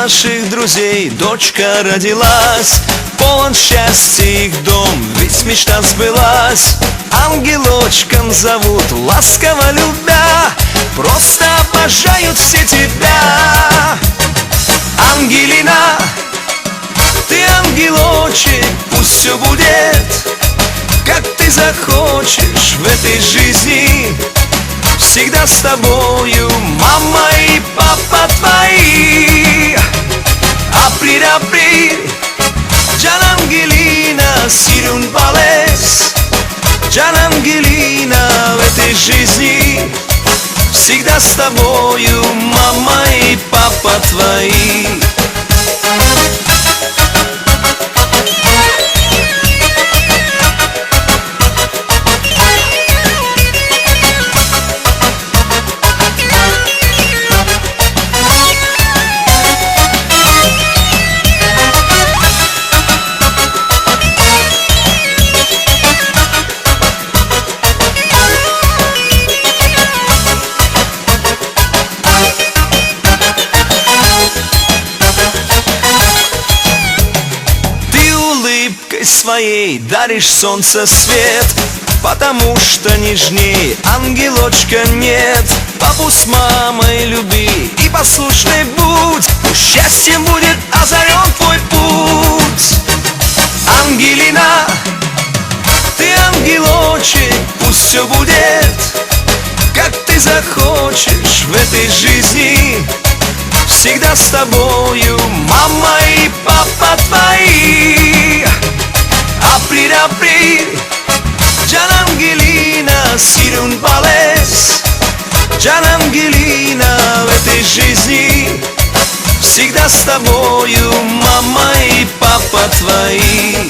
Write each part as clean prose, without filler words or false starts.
наших друзей дочка родилась. Полон счастья их дом, ведь мечта сбылась. Ангелочком зовут, ласково любя, просто обожают все тебя. Ангелина, ты ангелочек, пусть все будет, как ты захочешь в этой жизни. Всегда с тобою мама и папа твои. Априль, априль, Джан Ангелина, сирун балес. Джан Ангелина, в этой жизни всегда с тобою мама и папа твои. Своей даришь солнце свет, потому что нежней ангелочка нет. Папу с мамой люби и послушный будь, пусть счастьем будет озарен твой путь. Ангелина, ты ангелочек, пусть все будет, как ты захочешь в этой жизни. Всегда с тобою мама и папа твои. Априль, априль, Джан Ангелина, сирун балес. Джан Ангелина, в этой жизни всегда с тобою мама и папа твои.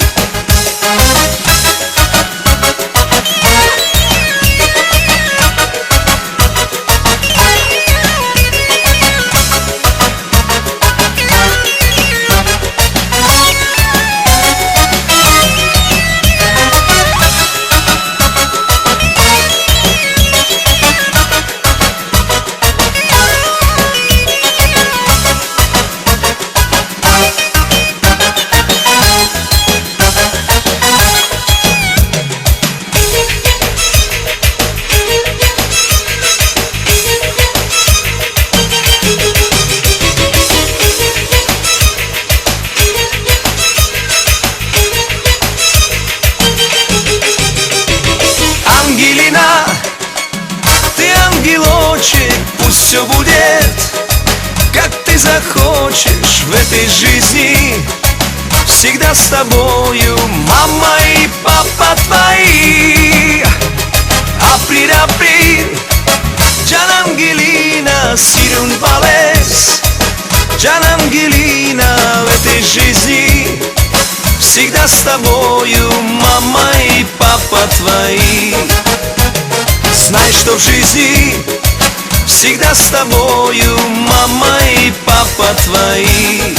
Ангелочек, пусть все будет, как ты захочешь в этой жизни. Всегда с тобою мама и папа твои. Априль, априль, Джан Ангелина, сирун балес. Джан Ангелина, в этой жизни всегда с тобою мама и папа твои. Знай, что в жизни всегда с тобою мама и папа твои.